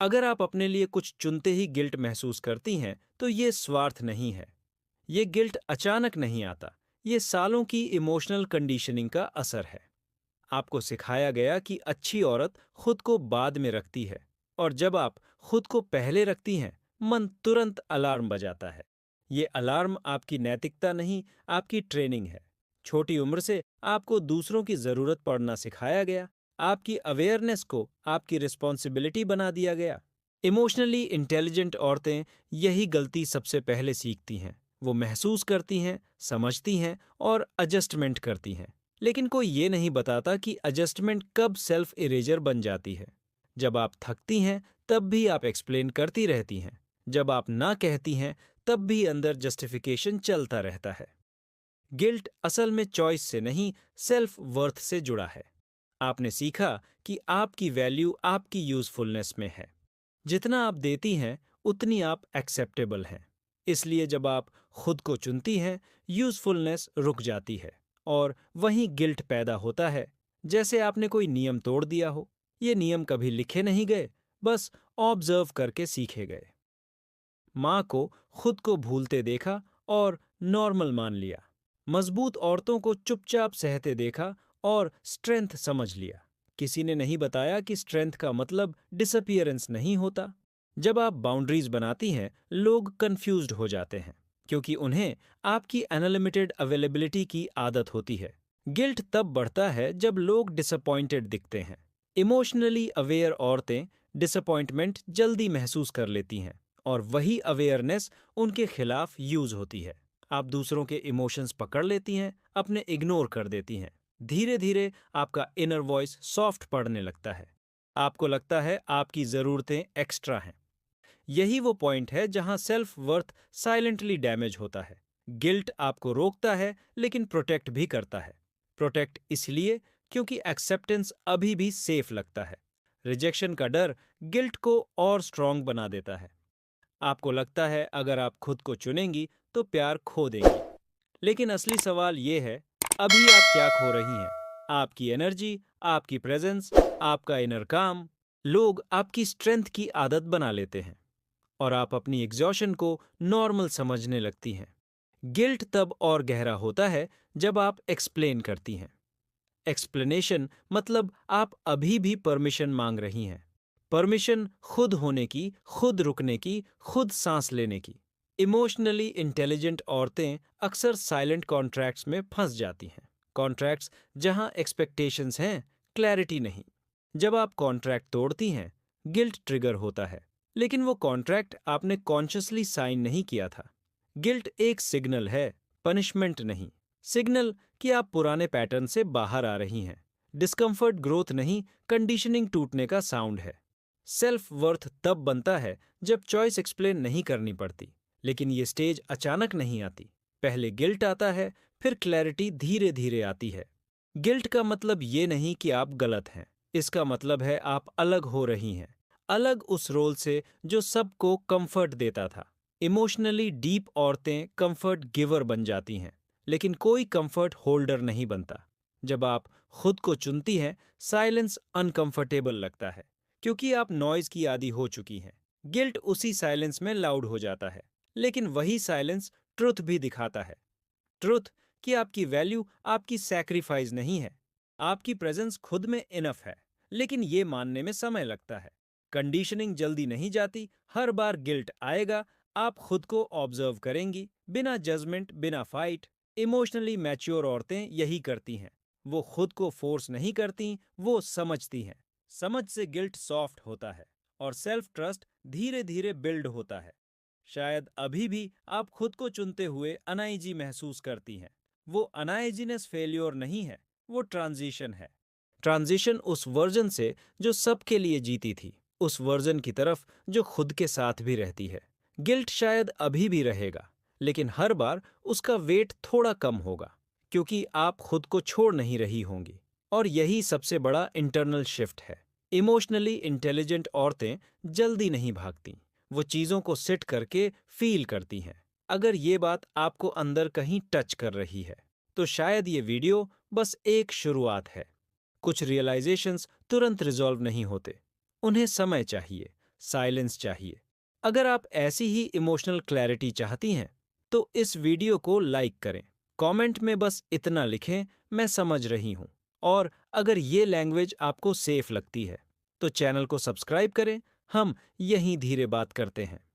अगर आप अपने लिए कुछ चुनते ही गिल्ट महसूस करती हैं, तो ये स्वार्थ नहीं है। ये गिल्ट अचानक नहीं आता। ये सालों की इमोशनल कंडीशनिंग का असर है। आपको सिखाया गया कि अच्छी औरत खुद को बाद में रखती है, और जब आप खुद को पहले रखती हैं, मन तुरंत अलार्म बजाता है। ये अलार्म आपकी नैतिकता नहीं, आपकी ट्रेनिंग है। छोटी उम्र से आपको दूसरों की जरूरत पड़ना सिखाया गया। आपकी अवेयरनेस को आपकी रिस्पॉन्सिबिलिटी बना दिया गया। इमोशनली इंटेलिजेंट औरतें यही गलती सबसे पहले सीखती हैं। वो महसूस करती हैं, समझती हैं और एडजस्टमेंट करती हैं। लेकिन कोई ये नहीं बताता कि एडजस्टमेंट कब सेल्फ इरेजर बन जाती है। जब आप थकती हैं, तब भी आप एक्सप्लेन करती रहती हैं। जब आप ना कहती हैं, तब भी अंदर जस्टिफिकेशन चलता रहता है। गिल्ट असल में चॉइस से नहीं, सेल्फ वर्थ से जुड़ा है। आपने सीखा कि आपकी वैल्यू आपकी यूजफुलनेस में है। जितना आप देती हैं, उतनी आप एक्सेप्टेबल हैं। इसलिए जब आप खुद को चुनती हैं, यूजफुलनेस रुक जाती है और वहीं गिल्ट पैदा होता है, जैसे आपने कोई नियम तोड़ दिया हो। ये नियम कभी लिखे नहीं गए, बस ऑब्जर्व करके सीखे गए। माँ को खुद को भूलते देखा और नॉर्मल मान लिया। मजबूत औरतों को चुपचाप सहते देखा और स्ट्रेंथ समझ लिया। किसी ने नहीं बताया कि स्ट्रेंथ का मतलब डिसअपियरेंस नहीं होता। जब आप बाउंड्रीज बनाती हैं, लोग कंफ्यूज्ड हो जाते हैं, क्योंकि उन्हें आपकी अनलिमिटेड अवेलेबिलिटी की आदत होती है। गिल्ट तब बढ़ता है जब लोग डिसअपॉइंटेड दिखते हैं। इमोशनली अवेयर औरतें डिसअपॉइंटमेंट जल्दी महसूस कर लेती हैं, और वही अवेयरनेस उनके खिलाफ यूज होती है। आप दूसरों के इमोशंस पकड़ लेती हैं, अपने इग्नोर कर देती हैं। धीरे धीरे आपका इनर वॉइस सॉफ्ट पड़ने लगता है। आपको लगता है आपकी ज़रूरतें एक्स्ट्रा हैं। यही वो पॉइंट है जहां सेल्फ वर्थ साइलेंटली डैमेज होता है। गिल्ट आपको रोकता है, लेकिन प्रोटेक्ट भी करता है। प्रोटेक्ट इसलिए क्योंकि एक्सेप्टेंस अभी भी सेफ लगता है। रिजेक्शन का डर गिल्ट को और स्ट्रांग बना देता है। आपको लगता है अगर आप खुद को चुनेंगी तो प्यार खो देंगी। लेकिन असली सवाल ये है, अभी आप क्या खो रही हैं? आपकी एनर्जी, आपकी प्रेजेंस, आपका इनर काम। लोग आपकी स्ट्रेंथ की आदत बना लेते हैं, और आप अपनी एग्जॉशन को नॉर्मल समझने लगती हैं। गिल्ट तब और गहरा होता है जब आप एक्सप्लेन करती हैं। एक्सप्लेनेशन मतलब आप अभी भी परमिशन मांग रही हैं। परमिशन खुद होने की, खुद रुकने की, खुद सांस लेने की। इमोशनली इंटेलिजेंट औरतें अक्सर साइलेंट कॉन्ट्रैक्ट्स में फंस जाती हैं। कॉन्ट्रैक्ट्स जहां एक्सपेक्टेशंस हैं, क्लैरिटी नहीं। जब आप कॉन्ट्रैक्ट तोड़ती हैं, गिल्ट ट्रिगर होता है। लेकिन वो कॉन्ट्रैक्ट आपने कॉन्शियसली साइन नहीं किया था। गिल्ट एक सिग्नल है, पनिशमेंट नहीं। सिग्नल कि आप पुराने पैटर्न से बाहर आ रही हैं। डिस्कम्फर्ट ग्रोथ नहीं, कंडीशनिंग टूटने का साउंड है। सेल्फ वर्थ तब बनता है जब चॉइस एक्सप्लेन नहीं करनी पड़ती। लेकिन ये स्टेज अचानक नहीं आती। पहले गिल्ट आता है, फिर क्लैरिटी धीरे धीरे आती है। गिल्ट का मतलब ये नहीं कि आप गलत हैं। इसका मतलब है आप अलग हो रही हैं। अलग उस रोल से जो सबको कंफर्ट देता था। इमोशनली डीप औरतें कंफर्ट गिवर बन जाती हैं, लेकिन कोई कंफर्ट होल्डर नहीं बनता। जब आप खुद को चुनती हैं, साइलेंस अनकंफर्टेबल लगता है, क्योंकि आप नॉइज की आदी हो चुकी हैं। गिल्ट उसी साइलेंस में लाउड हो जाता है, लेकिन वही साइलेंस ट्रुथ भी दिखाता है। ट्रुथ कि आपकी वैल्यू आपकी सैक्रिफाइस नहीं है। आपकी प्रेजेंस खुद में इनफ है, लेकिन ये मानने में समय लगता है। कंडीशनिंग जल्दी नहीं जाती। हर बार गिल्ट आएगा, आप खुद को ऑब्जर्व करेंगी, बिना जजमेंट, बिना फाइट। इमोशनली मैच्योर औरतें यही करती हैं। वो खुद को फोर्स नहीं करती, वो समझती हैं। समझ से गिल्ट सॉफ्ट होता है, और सेल्फ ट्रस्ट धीरे धीरे बिल्ड होता है। शायद अभी भी आप खुद को चुनते हुए अनईजी महसूस करती हैं। वो अनईजीनेस फेल्योर नहीं है, वो ट्रांजिशन है। ट्रांजिशन उस वर्जन से जो सबके लिए जीती थी, उस वर्जन की तरफ जो खुद के साथ भी रहती है। गिल्ट शायद अभी भी रहेगा, लेकिन हर बार उसका वेट थोड़ा कम होगा, क्योंकि आप खुद को छोड़ नहीं रही होंगी। और यही सबसे बड़ा इंटरनल शिफ्ट है। इमोशनली इंटेलिजेंट औरतें जल्दी नहीं भागती। वो चीज़ों को सिट करके फील करती हैं। अगर ये बात आपको अंदर कहीं टच कर रही है, तो शायद ये वीडियो बस एक शुरुआत है। कुछ रियलाइजेशंस तुरंत रिजॉल्व नहीं होते। उन्हें समय चाहिए। साइलेंस चाहिए। अगर आप ऐसी ही इमोशनल क्लैरिटी चाहती हैं, तो इस वीडियो को लाइक करें। कमेंट में बस इतना लिखें, मैं समझ रही हूँ। और अगर ये लैंग्वेज आपको सेफ लगती है, तो चैनल को सब्सक्राइब करें। हम यहीं धीरे बात करते हैं।